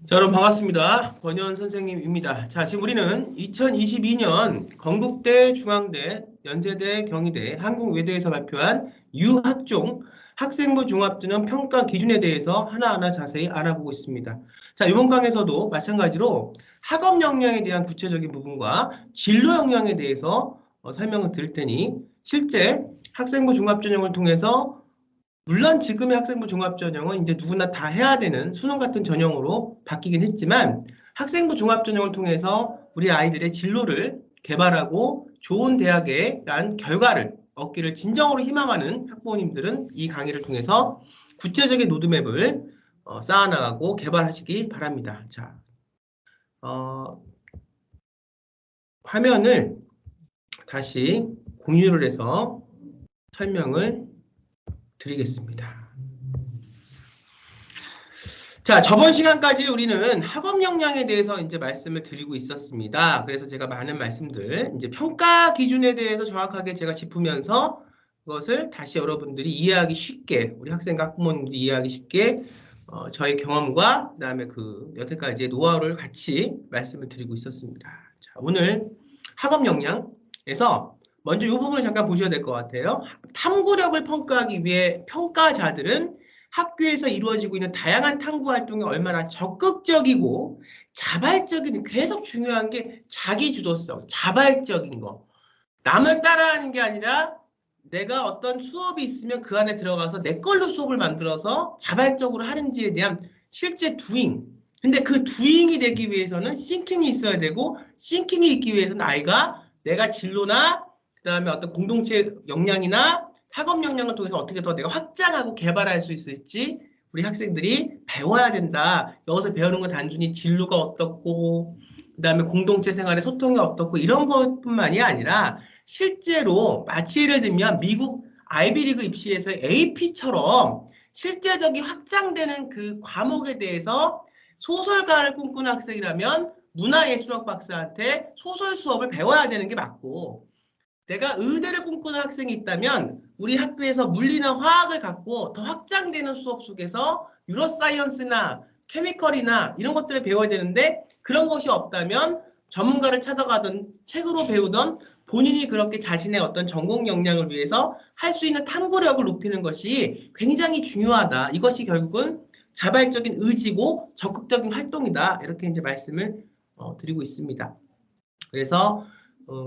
자, 여러분 반갑습니다. 권현 선생님입니다. 자, 지금 우리는 2022년 건국대, 중앙대, 연세대, 경희대, 한국외대에서 발표한 유학종 학생부 종합전형 평가 기준에 대해서 하나하나 자세히 알아보고 있습니다. 자, 이번 강에서도 마찬가지로 학업 역량에 대한 구체적인 부분과 진로 역량에 대해서 설명을 드릴 테니 실제 학생부 종합전형을 통해서 물론 지금의 학생부 종합전형은 이제 누구나 다 해야 되는 수능 같은 전형으로 바뀌긴 했지만 학생부 종합전형을 통해서 우리 아이들의 진로를 개발하고 좋은 대학에 간 결과를 얻기를 진정으로 희망하는 학부모님들은 이 강의를 통해서 구체적인 로드맵을 쌓아나가고 개발하시기 바랍니다. 자, 화면을 다시 공유를 해서 설명을 드리겠습니다. 자, 저번 시간까지 우리는 학업 역량에 대해서 이제 말씀을 드리고 있었습니다. 그래서 제가 많은 말씀들, 이제 평가 기준에 대해서 정확하게 제가 짚으면서 그것을 다시 여러분들이 이해하기 쉽게, 우리 학생과 학부모님들이 이해하기 쉽게 저의 경험과 그다음에 그 여태까지의 노하우를 같이 말씀을 드리고 있었습니다. 자, 오늘 학업 역량에서 먼저 이 부분을 잠깐 보셔야 될 것 같아요. 탐구력을 평가하기 위해 평가자들은 학교에서 이루어지고 있는 다양한 탐구 활동이 얼마나 적극적이고 자발적인, 계속 중요한 게 자기주도성, 자발적인 거. 남을 따라하는 게 아니라 내가 어떤 수업이 있으면 그 안에 들어가서 내 걸로 수업을 만들어서 자발적으로 하는지에 대한 실제 두잉. 근데 그 두잉이 되기 위해서는 싱킹이 있어야 되고, 싱킹이 있기 위해서는 아이가 내가 진로나 그다음에 어떤 공동체 역량이나 학업 역량을 통해서 어떻게 더 내가 확장하고 개발할 수 있을지 우리 학생들이 배워야 된다. 여기서 배우는 건 단순히 진로가 어떻고 그다음에 공동체 생활의 소통이 어떻고 이런 것뿐만이 아니라 실제로 마치 예를 들면 미국 아이비리그 입시에서 AP처럼 실제적인 확장되는 그 과목에 대해서 소설가를 꿈꾸는 학생이라면 문화예술학 박사한테 소설 수업을 배워야 되는 게 맞고, 내가 의대를 꿈꾸는 학생이 있다면 우리 학교에서 물리나 화학을 갖고 더 확장되는 수업 속에서 유로사이언스나 케미컬이나 이런 것들을 배워야 되는데, 그런 것이 없다면 전문가를 찾아가든 책으로 배우던 본인이 그렇게 자신의 어떤 전공 역량을 위해서 할 수 있는 탐구력을 높이는 것이 굉장히 중요하다. 이것이 결국은 자발적인 의지고 적극적인 활동이다. 이렇게 이제 말씀을 드리고 있습니다. 그래서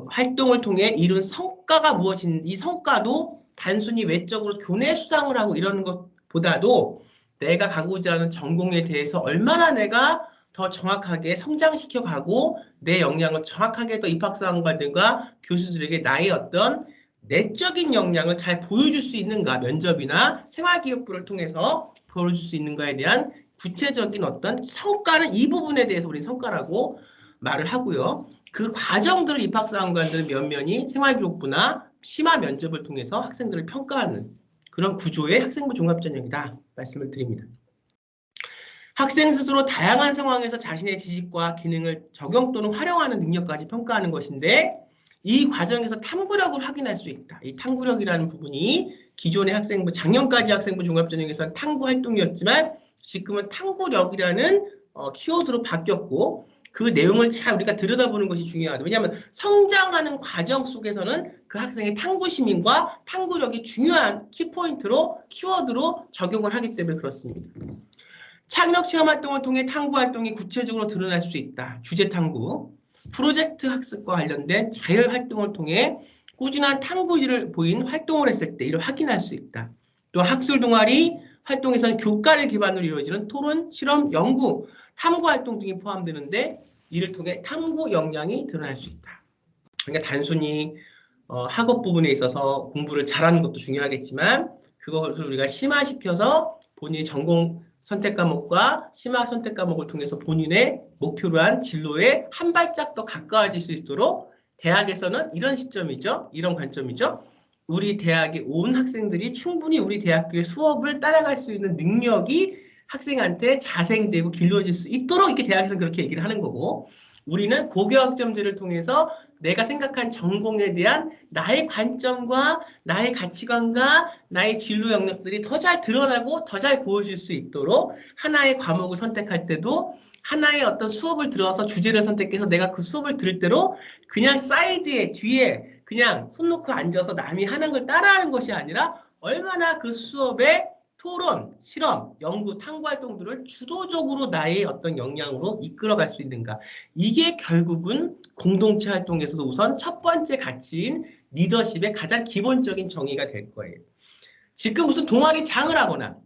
활동을 통해 이룬 성과가 무엇인지, 이 성과도 단순히 외적으로 교내 수상을 하고 이러는 것보다도 내가 가고자 하는 전공에 대해서 얼마나 내가 더 정확하게 성장시켜 가고 내 역량을 정확하게 더 입학사관과들과 교수들에게 나의 어떤 내적인 역량을 잘 보여줄 수 있는가, 면접이나 생활기록부를 통해서 보여줄 수 있는가에 대한 구체적인 어떤 성과는 이 부분에 대해서 우리는 성과라고 말을 하고요. 그 과정들을 입학사관관들은 면면이 생활기록부나 심화 면접을 통해서 학생들을 평가하는 그런 구조의 학생부 종합전형이다 말씀을 드립니다. 학생 스스로 다양한 상황에서 자신의 지식과 기능을 적용 또는 활용하는 능력까지 평가하는 것인데, 이 과정에서 탐구력을 확인할 수 있다. 이 탐구력이라는 부분이 기존의 학생부, 작년까지 학생부 종합전형에서는 탐구 활동이었지만 지금은 탐구력이라는 키워드로 바뀌었고, 그 내용을 잘 우리가 들여다보는 것이 중요하다. 왜냐하면 성장하는 과정 속에서는 그 학생의 탐구심과 탐구력이 중요한 키포인트로, 키워드로 적용을 하기 때문에 그렇습니다. 창의력 체험 활동을 통해 탐구 활동이 구체적으로 드러날 수 있다. 주제 탐구, 프로젝트 학습과 관련된 자율 활동을 통해 꾸준한 탐구질을 보인 활동을 했을 때 이를 확인할 수 있다. 또 학술 동아리 활동에서는 교과를 기반으로 이루어지는 토론, 실험, 연구, 탐구 활동 등이 포함되는데 이를 통해 탐구 역량이 드러날 수 있다. 그러니까 단순히 학업 부분에 있어서 공부를 잘하는 것도 중요하겠지만 그것을 우리가 심화시켜서 본인의 전공 선택 과목과 심화 선택 과목을 통해서 본인의 목표로 한 진로에 한 발짝 더 가까워질 수 있도록 대학에서는 이런 시점이죠. 이런 관점이죠. 우리 대학에 온 학생들이 충분히 우리 대학교의 수업을 따라갈 수 있는 능력이 학생한테 자생되고 길러질 수 있도록 이렇게 대학에서는 그렇게 얘기를 하는 거고, 우리는 고교학점제를 통해서 내가 생각한 전공에 대한 나의 관점과 나의 가치관과 나의 진로 영역들이 더 잘 드러나고 더 잘 보여줄 수 있도록 하나의 과목을 선택할 때도 하나의 어떤 수업을 들어서 주제를 선택해서 내가 그 수업을 들을 때로 그냥 사이드에 뒤에 그냥 손 놓고 앉아서 남이 하는 걸 따라하는 것이 아니라 얼마나 그 수업에 토론, 실험, 연구, 탐구 활동들을 주도적으로 나의 어떤 역량으로 이끌어갈 수 있는가. 이게 결국은 공동체 활동에서도 우선 첫 번째 가치인 리더십의 가장 기본적인 정의가 될 거예요. 지금 무슨 동아리 장을 하거나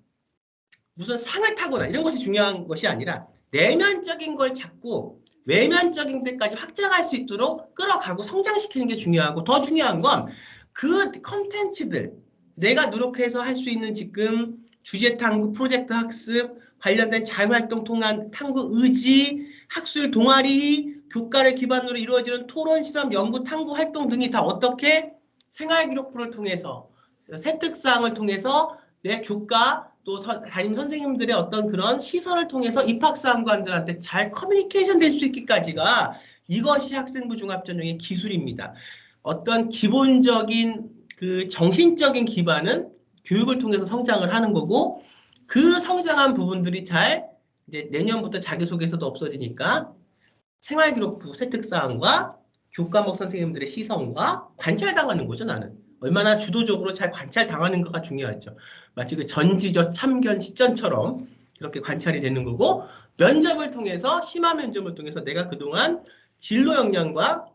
무슨 상을 타거나 이런 것이 중요한 것이 아니라 내면적인 걸 자꾸 외면적인 데까지 확장할 수 있도록 끌어가고 성장시키는 게 중요하고 더 중요한 건 그 컨텐츠들 내가 노력해서 할 수 있는 지금 주제 탐구, 프로젝트 학습, 관련된 자유활동 통한 탐구 의지, 학술 동아리, 교과를 기반으로 이루어지는 토론, 실험, 연구, 탐구 활동 등이 다 어떻게 생활기록부를 통해서 세특사항을 통해서 내 교과 또 담임 선생님들의 어떤 그런 시선을 통해서 입학사항관들한테 잘 커뮤니케이션 될 수 있기까지가 이것이 학생부 종합전형의 기술입니다. 어떤 기본적인 그 정신적인 기반은 교육을 통해서 성장을 하는 거고 그 성장한 부분들이 잘 이제 내년부터 자기소개서도 없어지니까 생활기록부 세특사항과 교과목 선생님들의 시선과 관찰당하는 거죠, 나는. 얼마나 주도적으로 잘 관찰당하는가가 중요하죠. 마치 그 전지적 참견 시전처럼 이렇게 관찰이 되는 거고 면접을 통해서 심화 면접을 통해서 내가 그동안 진로 역량과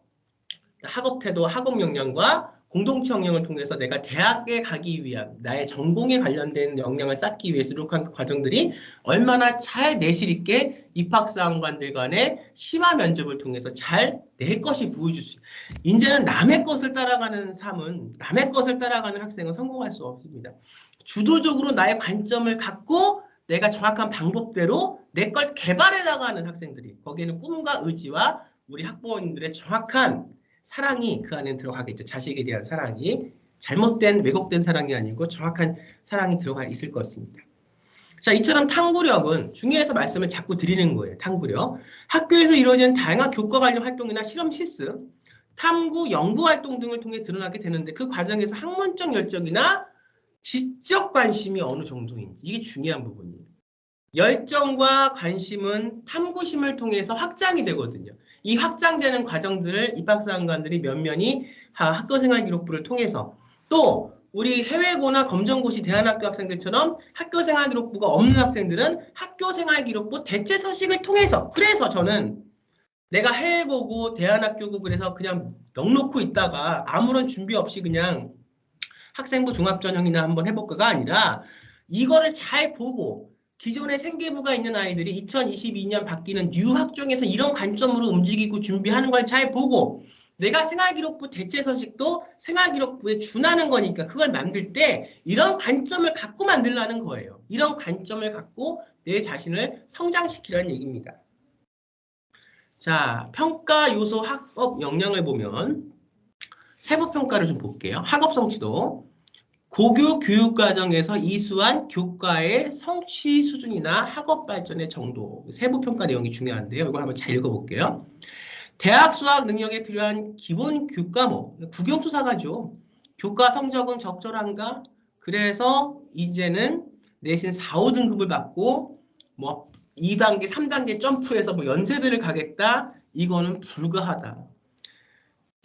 학업 태도, 학업 역량과 공동체 역량을 통해서 내가 대학에 가기 위한 나의 전공에 관련된 역량을 쌓기 위해서 노력한 과정들이 얼마나 잘 내실 있게 입학사항관들 간의 심화 면접을 통해서 잘 내 것이 보여줄 수 있어요. 이제는 남의 것을 따라가는 삶은 남의 것을 따라가는 학생은 성공할 수 없습니다. 주도적으로 나의 관점을 갖고 내가 정확한 방법대로 내 걸 개발해 나가는 학생들이 거기에는 꿈과 의지와 우리 학부모님들의 정확한 사랑이 그 안에 들어가겠죠. 자식에 대한 사랑이 잘못된 왜곡된 사랑이 아니고 정확한 사랑이 들어가 있을 것입니다. 자, 이처럼 탐구력은 중요해서 말씀을 자꾸 드리는 거예요. 탐구력. 학교에서 이루어지는 다양한 교과 관련 활동이나 실험 실습, 탐구, 연구 활동 등을 통해 드러나게 되는데 그 과정에서 학문적 열정이나 지적 관심이 어느 정도인지 이게 중요한 부분이에요. 열정과 관심은 탐구심을 통해서 확장이 되거든요. 이 확장되는 과정들을 입학사항관들이 면면히 학교생활기록부를 통해서 또 우리 해외고나 검정고시 대안학교 학생들처럼 학교생활기록부가 없는 학생들은 학교생활기록부 대체서식을 통해서 그래서 저는 내가 해외고고 대안학교고 그래서 그냥 넉놓고 있다가 아무런 준비 없이 그냥 학생부 종합전형이나 한번 해볼까가 아니라 이거를 잘 보고 기존에 생계부가 있는 아이들이 2022년 바뀌는 뉴학종에서 이런 관점으로 움직이고 준비하는 걸 잘 보고 내가 생활기록부 대체서식도 생활기록부에 준하는 거니까 그걸 만들 때 이런 관점을 갖고 만들라는 거예요. 이런 관점을 갖고 내 자신을 성장시키라는 얘기입니다. 자, 평가 요소 학업 역량을 보면 세부평가를 좀 볼게요. 학업 성취도. 고교 교육과정에서 이수한 교과의 성취 수준이나 학업 발전의 정도, 세부평가 내용이 중요한데요. 이걸 한번 잘 읽어볼게요. 대학 수학 능력에 필요한 기본 교과목, 국영수사가죠. 교과 성적은 적절한가? 그래서 이제는 내신 4, 5등급을 받고 뭐 2단계, 3단계 점프해서 뭐 연세대를 가겠다? 이거는 불가하다.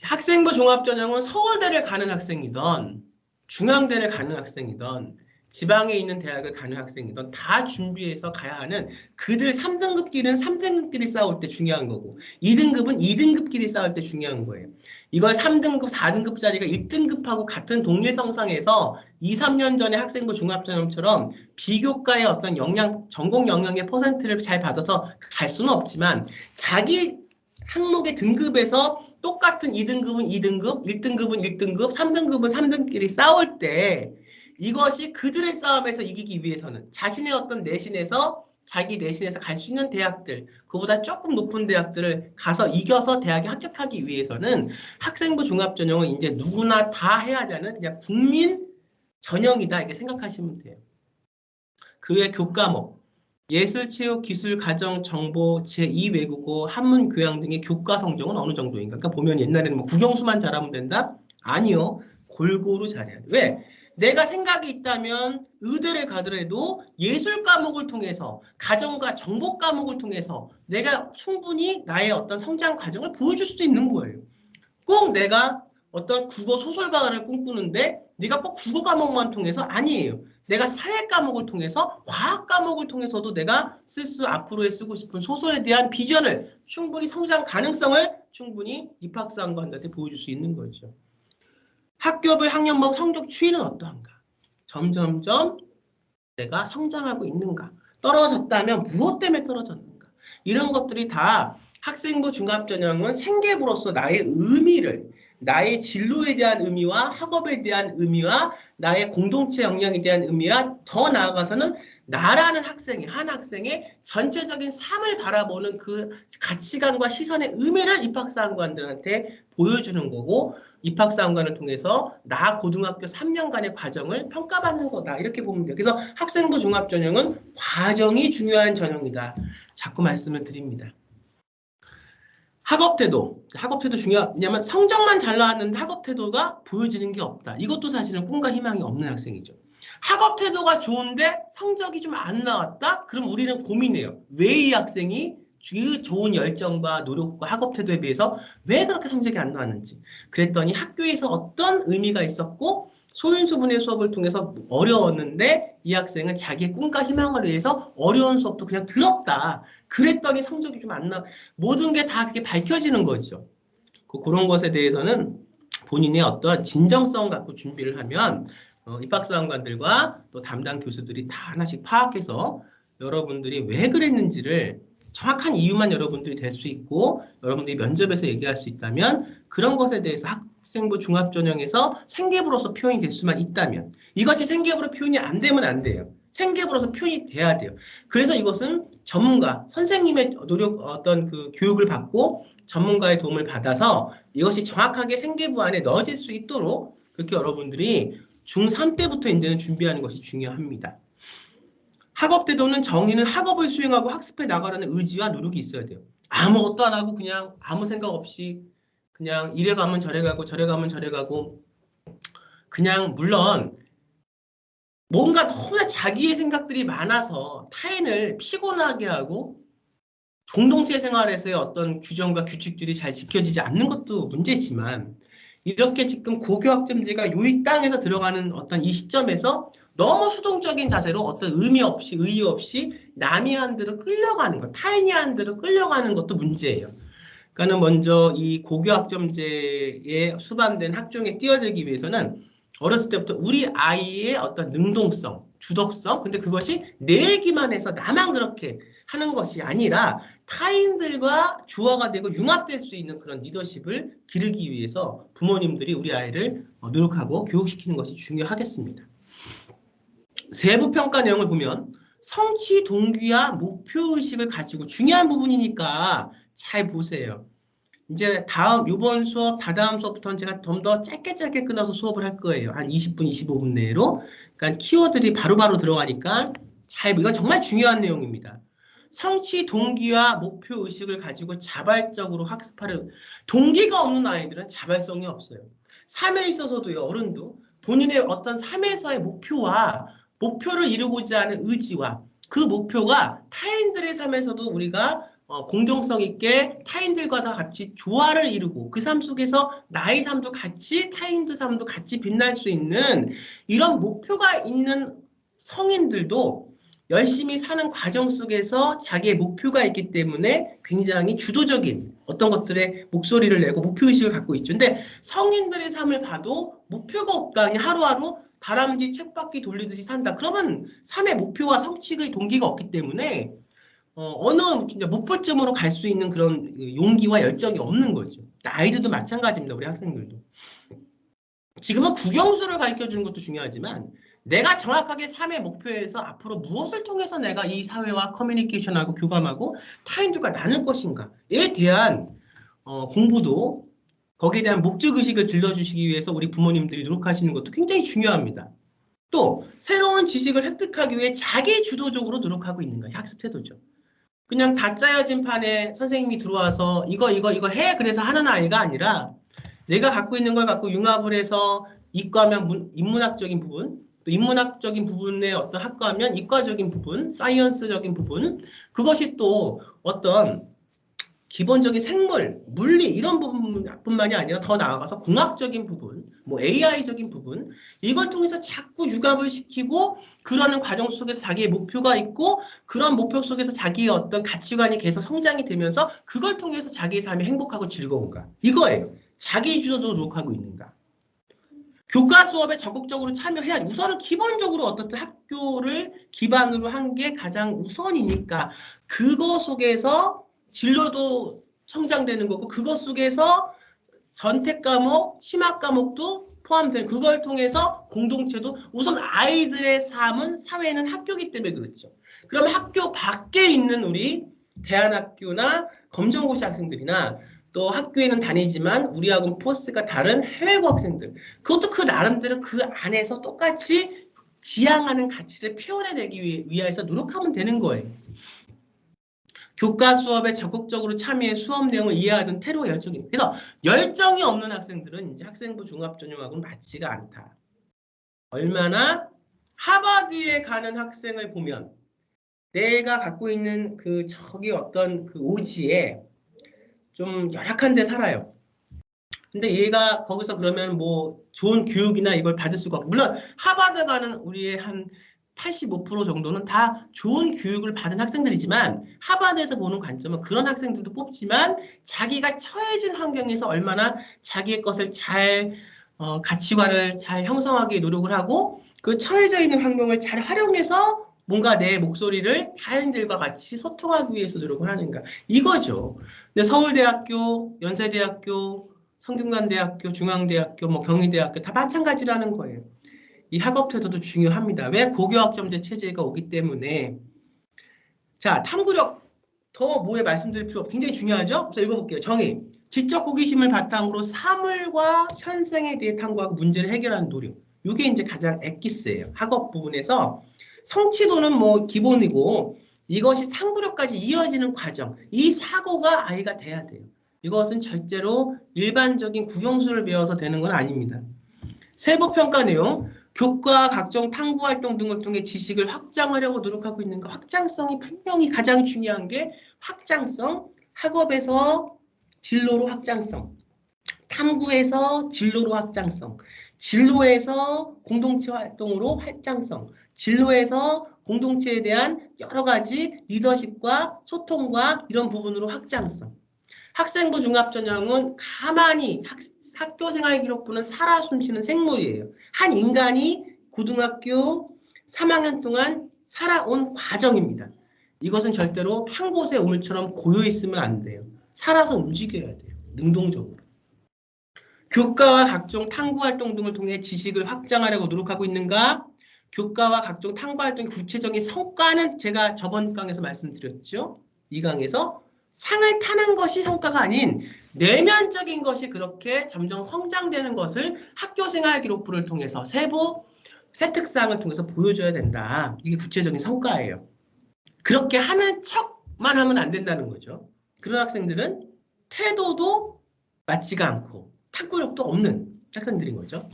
학생부 종합전형은 서울대를 가는 학생이던 중앙대를 가는 학생이던 지방에 있는 대학을 가는 학생이던 다 준비해서 가야 하는 그들 3등급끼리는 3등급끼리 싸울 때 중요한 거고 2등급은 2등급끼리 싸울 때 중요한 거예요. 이걸 3등급, 4등급짜리가 1등급하고 같은 동일성상에서 2, 3년 전에 학생부 종합전형처럼 비교과의 어떤 영양, 전공 영역의 퍼센트를 잘 받아서 갈 수는 없지만 자기 항목의 등급에서 똑같은 2등급은 2등급, 1등급은 1등급, 3등급은 3등급끼리 싸울 때 이것이 그들의 싸움에서 이기기 위해서는 자신의 어떤 내신에서 자기 내신에서 갈 수 있는 대학들, 그보다 조금 높은 대학들을 가서 이겨서 대학에 합격하기 위해서는 학생부 종합전형은 이제 누구나 다 해야 되는 그냥 국민 전형이다 이렇게 생각하시면 돼요. 그 외 교과목, 예술, 체육, 기술, 가정, 정보, 제2 외국어, 한문, 교양 등의 교과 성적은 어느 정도인가? 그러니까 보면 옛날에는 뭐 국영수만 잘하면 된다? 아니요. 골고루 잘해야 돼. 왜? 내가 생각이 있다면 의대를 가더라도 예술 과목을 통해서 가정과 정보 과목을 통해서 내가 충분히 나의 어떤 성장 과정을 보여줄 수도 있는 거예요. 꼭 내가 어떤 국어 소설가를 꿈꾸는데 네가 꼭 국어 과목만 통해서 아니에요. 내가 사회 과목을 통해서 과학 과목을 통해서도 내가 앞으로에 쓰고 싶은 소설에 대한 비전을 충분히 성장 가능성을 충분히 입학사관관들한테 보여줄 수 있는 거죠. 학교별 학년별 성적 추이는 어떠한가? 점점점 내가 성장하고 있는가? 떨어졌다면 무엇 때문에 떨어졌는가? 이런 것들이 다 학생부 종합전형은 생계부로서 나의 의미를, 나의 진로에 대한 의미와 학업에 대한 의미와 나의 공동체 역량에 대한 의미와 더 나아가서는 나라는 학생이, 한 학생의 전체적인 삶을 바라보는 그 가치관과 시선의 의미를 입학사관관들한테 보여주는 거고, 입학사관관을 통해서 나 고등학교 3년간의 과정을 평가받는 거다. 이렇게 보면 돼요. 그래서 학생부 종합전형은 과정이 중요한 전형이다. 자꾸 말씀을 드립니다. 학업태도 중요한, 왜냐면 성적만 잘 나왔는데 학업태도가 보여지는 게 없다. 이것도 사실은 꿈과 희망이 없는 학생이죠. 학업태도가 좋은데 성적이 좀 안 나왔다? 그럼 우리는 고민해요. 왜 이 학생이 그 좋은 열정과 노력과 학업태도에 비해서 왜 그렇게 성적이 안 나왔는지. 그랬더니 학교에서 어떤 의미가 있었고 소인수분해 수업을 통해서 어려웠는데 이 학생은 자기의 꿈과 희망을 위해서 어려운 수업도 그냥 들었다. 그랬더니 성적이 좀 안 나. 모든 게 다 그게 밝혀지는 거죠. 그런 것에 대해서는 본인의 어떤 진정성 갖고 준비를 하면 입학사관관들과 또 담당 교수들이 다 하나씩 파악해서 여러분들이 왜 그랬는지를 정확한 이유만 여러분들이 될 수 있고 여러분들이 면접에서 얘기할 수 있다면 그런 것에 대해서 학생부 종합전형에서 생계부로서 표현이 될 수만 있다면 이것이 생계부로 표현이 안 되면 안 돼요. 생계부로서 표현이 돼야 돼요. 그래서 이것은 전문가, 선생님의 노력, 어떤 그 교육을 받고 전문가의 도움을 받아서 이것이 정확하게 생계부 안에 넣어질 수 있도록 그렇게 여러분들이 중3 때부터 이제는 준비하는 것이 중요합니다. 학업태도는 정의는 학업을 수행하고 학습해 나가려는 의지와 노력이 있어야 돼요. 아무것도 안 하고 그냥 아무 생각 없이 그냥 이래 가면 저래 가고 저래 가면 저래 가고 그냥 물론 뭔가 너무나 자기의 생각들이 많아서 타인을 피곤하게 하고 공동체 생활에서의 어떤 규정과 규칙들이 잘 지켜지지 않는 것도 문제지만 이렇게 지금 고교학점제가 이 땅에서 들어가는 어떤 이 시점에서 너무 수동적인 자세로 어떤 의미 없이 의의 없이 남이 한 대로 끌려가는 것, 타인이 한 대로 끌려가는 것도 문제예요. 그러니까는 먼저 이 고교학점제에 수반된 학종에 뛰어들기 위해서는 어렸을 때부터 우리 아이의 어떤 능동성, 주덕성, 근데 그것이 내 얘기만 해서 나만 그렇게 하는 것이 아니라 타인들과 조화가 되고 융합될 수 있는 그런 리더십을 기르기 위해서 부모님들이 우리 아이를 노력하고 교육시키는 것이 중요하겠습니다. 세부 평가 내용을 보면 성취 동기와 목표의식을 가지고 중요한 부분이니까 잘 보세요. 이제 이번 수업, 다다음 수업부터는 제가 좀 더 짧게 끊어서 수업을 할 거예요. 한 20분, 25분 내로. 그러니까 키워드들이 바로바로 들어가니까 이건 정말 중요한 내용입니다. 성취 동기와 목표 의식을 가지고 자발적으로 학습하는 동기가 없는 아이들은 자발성이 없어요. 삶에 있어서도요, 어른도 본인의 어떤 삶에서의 목표를 이루고자 하는 의지와 그 목표가 타인들의 삶에서도 우리가 공정성 있게 타인들과 다 같이 조화를 이루고 그 삶 속에서 나의 삶도 같이 타인들 삶도 같이 빛날 수 있는 이런 목표가 있는 성인들도 열심히 사는 과정 속에서 자기의 목표가 있기 때문에 굉장히 주도적인 어떤 것들에 목소리를 내고 목표의식을 갖고 있죠. 근데 성인들의 삶을 봐도 목표가 없다. 그냥 하루하루 다람쥐 쳇바퀴 돌리듯이 산다. 그러면 삶의 목표와 성취의 동기가 없기 때문에 어느 진짜 목표점으로 갈 수 있는 그런 용기와 열정이 없는 거죠. 아이들도 마찬가지입니다. 우리 학생들도. 지금은 국영수를 가르쳐 주는 것도 중요하지만 내가 정확하게 삶의 목표에서 앞으로 무엇을 통해서 내가 이 사회와 커뮤니케이션하고 교감하고 타인들과 나눌 것인가에 대한 공부도 거기에 대한 목적의식을 들려주시기 위해서 우리 부모님들이 노력하시는 것도 굉장히 중요합니다. 또 새로운 지식을 획득하기 위해 자기 주도적으로 노력하고 있는 거예요. 학습 태도죠. 그냥 다 짜여진 판에 선생님이 들어와서 이거 해 그래서 하는 아이가 아니라 내가 갖고 있는 걸 갖고 융합을 해서 이과면 인문학적인 부분, 또 인문학적인 부분의 어떤 학과면 이과적인 부분, 사이언스적인 부분, 그것이 또 어떤 기본적인 생물, 물리 이런 부분뿐만이 아니라 더 나아가서 공학적인 부분, 뭐 AI적인 부분 이걸 통해서 자꾸 융합을 시키고 그러는 과정 속에서 자기의 목표가 있고 그런 목표 속에서 자기의 어떤 가치관이 계속 성장이 되면서 그걸 통해서 자기의 삶이 행복하고 즐거운가 이거예요. 자기 주도도 노력하고 있는가. 교과 수업에 적극적으로 참여해야지. 우선은 기본적으로 어떻든 학교를 기반으로 한 게 가장 우선이니까 그거 속에서 진로도 성장되는 거고 그것 속에서 선택 과목, 심화 과목도 포함되는 그걸 통해서 공동체도 우선 아이들의 삶은 사회는 학교이기 때문에 그렇죠. 그럼 학교 밖에 있는 우리 대안학교나 검정고시 학생들이나 또 학교에는 다니지만 우리하고는 포스가 다른 해외고 학생들 그것도 그 나름대로 그 안에서 똑같이 지향하는 가치를 표현해내기 위해서 노력하면 되는 거예요. 교과 수업에 적극적으로 참여해 수업 내용을 이해하던 태도 열정입니다. 그래서 열정이 없는 학생들은 이제 학생부 종합전형하고는 맞지가 않다. 얼마나 하버드에 가는 학생을 보면 내가 갖고 있는 그 저기 어떤 그 오지에 좀 열악한 데 살아요. 근데 얘가 거기서 그러면 뭐 좋은 교육이나 이걸 받을 수가 없고 물론 하버드 가는 우리의 한 85% 정도는 다 좋은 교육을 받은 학생들이지만 하버드에서 보는 관점은 그런 학생들도 뽑지만 자기가 처해진 환경에서 얼마나 자기의 것을 잘 가치관을 잘 형성하기 노력을 하고 그 처해져 있는 환경을 잘 활용해서 뭔가 내 목소리를 타인들과 같이 소통하기 위해서 노력을 하는가 이거죠. 근데 서울대학교, 연세대학교, 성균관대학교, 중앙대학교, 뭐 경희대학교 다 마찬가지라는 거예요. 이 학업 태도도 중요합니다. 왜 고교학점제 체제가 오기 때문에 자 탐구력 더 뭐에 말씀드릴 필요 없고 굉장히 중요하죠. 그래서 읽어볼게요. 정의 지적 호기심을 바탕으로 사물과 현생에 대해 탐구하고 문제를 해결하는 노력. 이게 이제 가장 엑기스예요. 학업 부분에서 성취도는 뭐 기본이고 이것이 탐구력까지 이어지는 과정. 이 사고가 아이가 돼야 돼요. 이것은 절대로 일반적인 국영수를 배워서 되는 건 아닙니다. 세부평가 내용, 교과 각종 탐구활동 등을 통해 지식을 확장하려고 노력하고 있는 것. 확장성이 분명히 가장 중요한 게 확장성, 학업에서 진로로 확장성, 탐구에서 진로로 확장성, 진로에서 공동체 활동으로 확장성, 진로에서 공동체에 대한 여러 가지 리더십과 소통과 이런 부분으로 확장성. 학생부 종합전형은 가만히 학교생활 기록부는 살아 숨쉬는 생물이에요. 한 인간이 고등학교 3학년 동안 살아온 과정입니다. 이것은 절대로 한 곳에 우물처럼 고여 있으면 안 돼요. 살아서 움직여야 돼요. 능동적으로. 교과와 각종 탐구활동 등을 통해 지식을 확장하려고 노력하고 있는가? 교과와 각종 탐구활동의 구체적인 성과는 제가 저번 강에서 말씀드렸죠. 이 강에서 상을 타는 것이 성과가 아닌 내면적인 것이 그렇게 점점 성장되는 것을 학교생활 기록부를 통해서 세부 세특사항을 통해서 보여줘야 된다. 이게 구체적인 성과예요. 그렇게 하는 척만 하면 안 된다는 거죠. 그런 학생들은 태도도 맞지가 않고 탐구력도 없는 학생들인 거죠.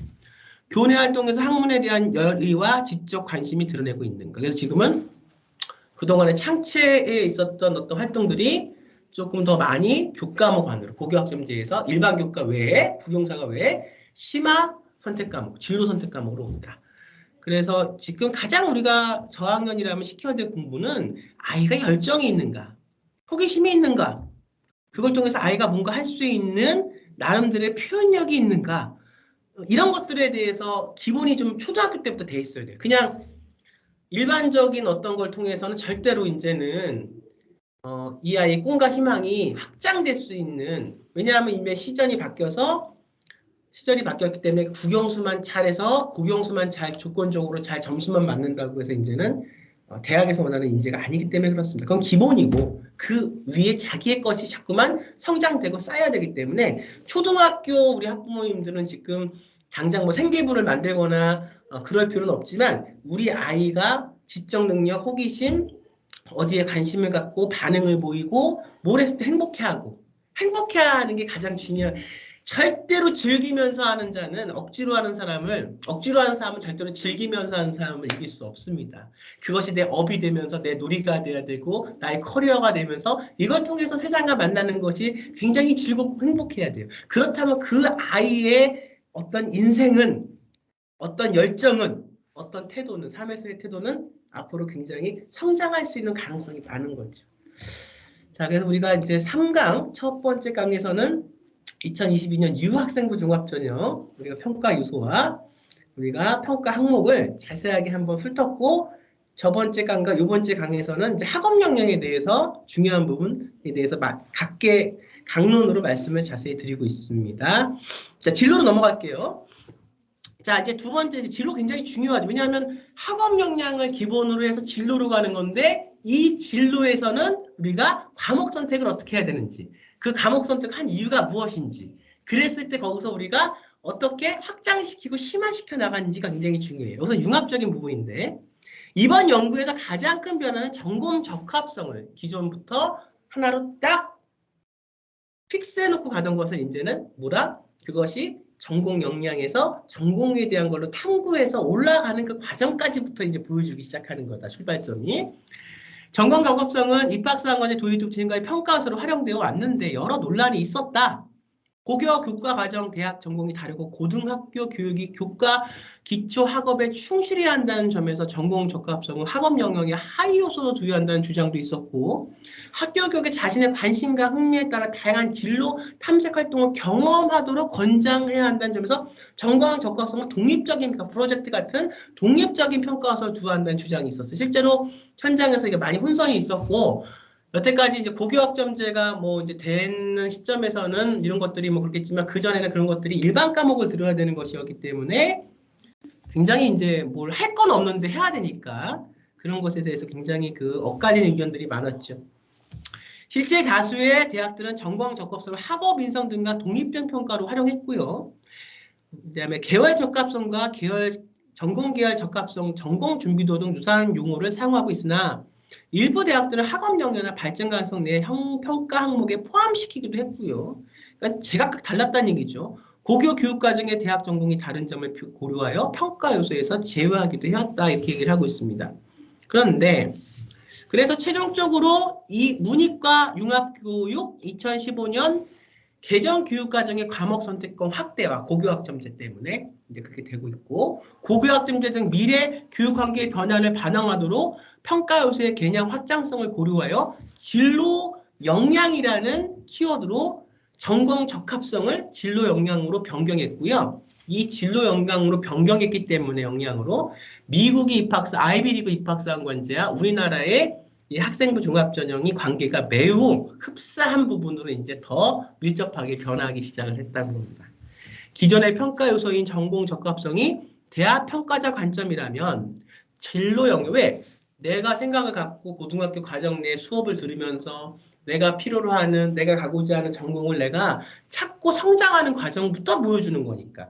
교내 활동에서 학문에 대한 열의와 지적 관심이 드러내고 있는 거. 그래서 지금은 그동안에 창체에 있었던 어떤 활동들이 조금 더 많이 교과목안으로 고교학점제에서 일반 교과 외에 국영사가 외에 심화 선택 과목, 진로 선택 과목으로 옵니다. 그래서 지금 가장 우리가 저학년이라면 시켜야 될 공부는 아이가 열정이 있는가, 호기심이 있는가, 그걸 통해서 아이가 뭔가 할 수 있는 나름대로의 표현력이 있는가 이런 것들에 대해서 기본이 좀 초등학교 때부터 돼 있어야 돼요. 그냥 일반적인 어떤 걸 통해서는 절대로 이제는 이 아이의 꿈과 희망이 확장될 수 있는 왜냐하면 이미 시절이 바뀌었기 때문에 국영수만 잘해서 국영수만 잘 조건적으로 잘 점수만 맞는다고 해서 이제는 대학에서 원하는 인재가 아니기 때문에 그렇습니다. 그건 기본이고 그 위에 자기의 것이 자꾸만 성장되고 쌓여야 되기 때문에 초등학교 우리 학부모님들은 지금 당장 뭐 생계부를 만들거나 그럴 필요는 없지만 우리 아이가 지적 능력, 호기심, 어디에 관심을 갖고 반응을 보이고 뭘 했을 때 행복해하고 행복해하는 게 가장 중요한. 절대로 즐기면서 하는 자는 억지로 하는 사람은 절대로 즐기면서 하는 사람을 이길 수 없습니다. 그것이 내 업이 되면서 내 놀이가 돼야 되고 나의 커리어가 되면서 이걸 통해서 세상과 만나는 것이 굉장히 즐겁고 행복해야 돼요. 그렇다면 그 아이의 어떤 인생은, 어떤 열정은, 어떤 태도는, 삶에서의 태도는 앞으로 굉장히 성장할 수 있는 가능성이 많은 거죠. 자, 그래서 우리가 이제 3강 첫 번째 강에서는 2022년 유학생부 종합전형 우리가 평가 요소와 우리가 평가 항목을 자세하게 한번 훑었고, 저번째 강과 요번째 강에서는 이제 학업 역량에 대해서 중요한 부분에 대해서 각계 강론으로 말씀을 자세히 드리고 있습니다. 자, 진로로 넘어갈게요. 자, 이제 두 번째, 진로 굉장히 중요하죠. 왜냐하면 학업 역량을 기본으로 해서 진로로 가는 건데, 이 진로에서는 우리가 과목 선택을 어떻게 해야 되는지, 그 과목 선택한 이유가 무엇인지, 그랬을 때 거기서 우리가 어떻게 확장시키고 심화시켜 나가는지가 굉장히 중요해요. 여기서 융합적인 부분인데, 이번 연구에서 가장 큰 변화는 전공 적합성을 기존부터 하나로 딱 픽스해놓고 가던 것을 이제는 그것이 전공 역량에서 전공에 대한 걸로 탐구해서 올라가는 그 과정까지부터 이제 보여주기 시작하는 거다, 출발점이. 전공 적합성은 입학사항과의 도입 진행과의 평가서로 활용되어 왔는데 여러 논란이 있었다. 고교, 교과 과정, 대학 전공이 다르고 고등학교 교육이 교과 기초 학업에 충실해야 한다는 점에서 전공 적합성은 학업 영역의 하위 요소로 두유한다는 주장도 있었고, 학교 교육에 자신의 관심과 흥미에 따라 다양한 진로 탐색 활동을 경험하도록 권장해야 한다는 점에서 전공 적합성은 독립적인 프로젝트 같은 독립적인 평가서를 두한다는 주장이 있었어요. 실제로 현장에서 이게 많이 혼선이 있었고, 여태까지 이제 고교학점제가 이제 되는 시점에서는 이런 것들이 그렇겠지만, 그전에는 그런 것들이 일반 과목을 들어야 되는 것이었기 때문에 굉장히 이제 뭘 할 건 없는데 해야 되니까 그런 것에 대해서 굉장히 엇갈리는 의견들이 많았죠. 실제 다수의 대학들은 전공 적합성을 학업 인성 등과 독립된 평가로 활용했고요. 그다음에 계열 적합성과 전공 계열 적합성, 전공 준비도 등 유사한 용어를 사용하고 있으나 일부 대학들은 학업 역량이나 발전 가능성 내 평가 항목에 포함시키기도 했고요. 그러니까 제각각 달랐다는 얘기죠. 고교 교육과정의 대학 전공이 다른 점을 고려하여 평가 요소에서 제외하기도 해왔다, 이렇게 얘기를 하고 있습니다. 그런데 그래서 최종적으로 이 문이과 융합교육 2015년 개정 교육과정의 과목 선택권 확대와 고교학점제 때문에 이제 그렇게 되고 있고, 고교학점제 등 미래 교육 환경의 변화를 반영하도록 평가 요소의 개념 확장성을 고려하여 진로 역량이라는 키워드로 전공 적합성을 진로 역량으로 변경했고요. 이 진로 역량으로 변경했기 때문에 미국이 입학사, 아이비리그 입학사관제와 우리나라의 이 학생부 종합전형이 관계가 매우 흡사한 부분으로 이제 더 밀접하게 변화하기 시작을 했다는 겁니다. 기존의 평가 요소인 전공 적합성이 대학 평가자 관점이라면 진로 영역, 왜 내가 생각을 갖고 고등학교 과정 내 수업을 들으면서 내가 필요로 하는, 내가 가고자 하는 전공을 내가 찾고 성장하는 과정부터 보여주는 거니까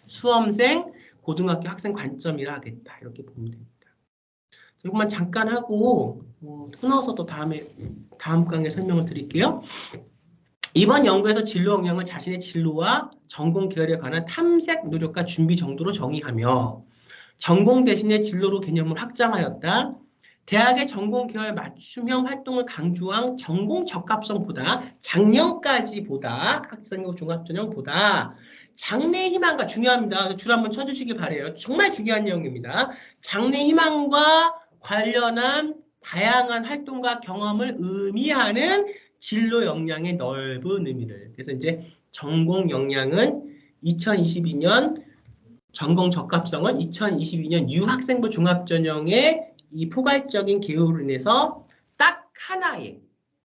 수험생, 고등학교 학생 관점이라 하겠다, 이렇게 보면 됩니다. 이것만 잠깐 하고 또 나와서 또 다음 강에 설명을 드릴게요. 이번 연구에서 진로 역량을 자신의 진로와 전공 계열에 관한 탐색 노력과 준비 정도로 정의하며 전공 대신에 진로로 개념을 확장하였다. 대학의 전공 계열 맞춤형 활동을 강조한 전공 적합성보다 작년까지보다 학생부 종합전형보다 장래 희망과, 중요합니다. 줄 한번 쳐주시기 바래요. 정말 중요한 내용입니다. 장래 희망과 관련한 다양한 활동과 경험을 의미하는 진로 역량의 넓은 의미를. 그래서 이제 전공 역량은 2022년, 전공 적합성은 2022년 유학생부 종합전형의 이 포괄적인 개요로 인해서 딱 하나의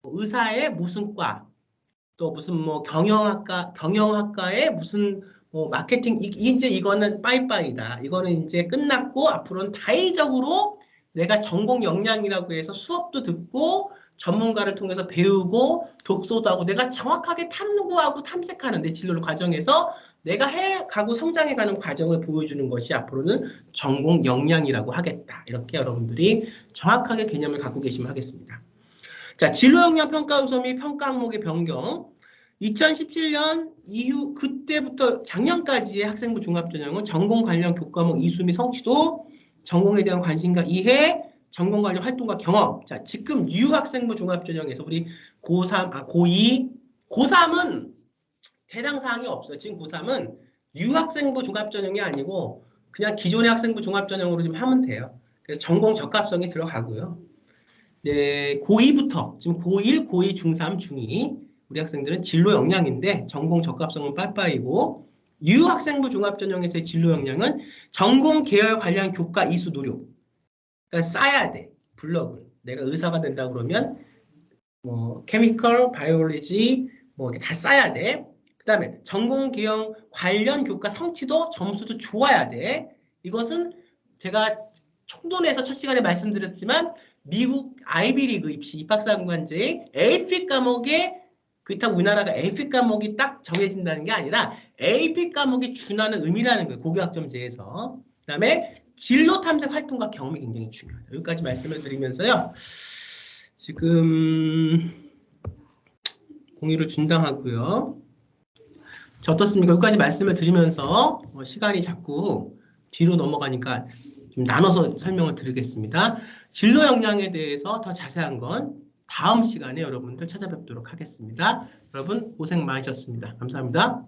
의사의 무슨 과, 또 무슨 경영학과의 무슨 마케팅, 이제 이거는 빠이빠이다. 이거는 이제 끝났고 앞으로는 다의적으로 내가 전공 역량이라고 해서 수업도 듣고 전문가를 통해서 배우고 독서도 하고 내가 정확하게 탐구하고 탐색하는 내 진로 과정에서 내가 해가고 성장해가는 과정을 보여주는 것이 앞으로는 전공 역량이라고 하겠다. 이렇게 여러분들이 정확하게 개념을 갖고 계시면 하겠습니다. 자, 진로 역량 평가 요소 및 평가 항목의 변경. 2017년 이후 그때부터 작년까지의 학생부 종합전형은 전공 관련 교과목 이수 및 성취도, 전공에 대한 관심과 이해, 전공 관련 활동과 경험. 자, 지금 유학생부 종합전형에서 우리 고3, 고2, 고3은 해당 사항이 없어요. 지금 고3은 유학생부 종합전형이 아니고 그냥 기존의 학생부 종합전형으로 좀 하면 돼요. 그래서 전공 적합성이 들어가고요. 네, 고2부터 지금 고1, 고2, 중3, 중2 우리 학생들은 진로 역량인데 전공 적합성은 빠빠이고 유학생부 종합전형에서의 진로 역량은 전공 계열 관련 교과 이수 노력. 그러니까 쌓아야 돼. 블럭을. 내가 의사가 된다 그러면 뭐 케미컬, 바이올로지 뭐 이렇게 다 쌓아야 돼. 그 다음에 전공 계열 관련 교과 성취도 점수도 좋아야 돼. 이것은 제가 총론에서 첫 시간에 말씀드렸지만 미국 아이비리그 입시 입학사관제의 에이픽 과목에 그렇다고 우리나라가 에이픽 과목이 딱 정해진다는 게 아니라 에이픽 과목이 준하는 의미라는 거예요. 고교학점제에서. 그 다음에 진로 탐색 활동과 경험이 굉장히 중요하다. 여기까지 말씀을 드리면서요. 지금 공유를 중단하고요. 자, 어떻습니까? 여기까지 말씀을 드리면서 시간이 자꾸 뒤로 넘어가니까 좀 나눠서 설명을 드리겠습니다. 진로 역량에 대해서 더 자세한 건 다음 시간에 여러분들 찾아뵙도록 하겠습니다. 여러분 고생 많으셨습니다. 감사합니다.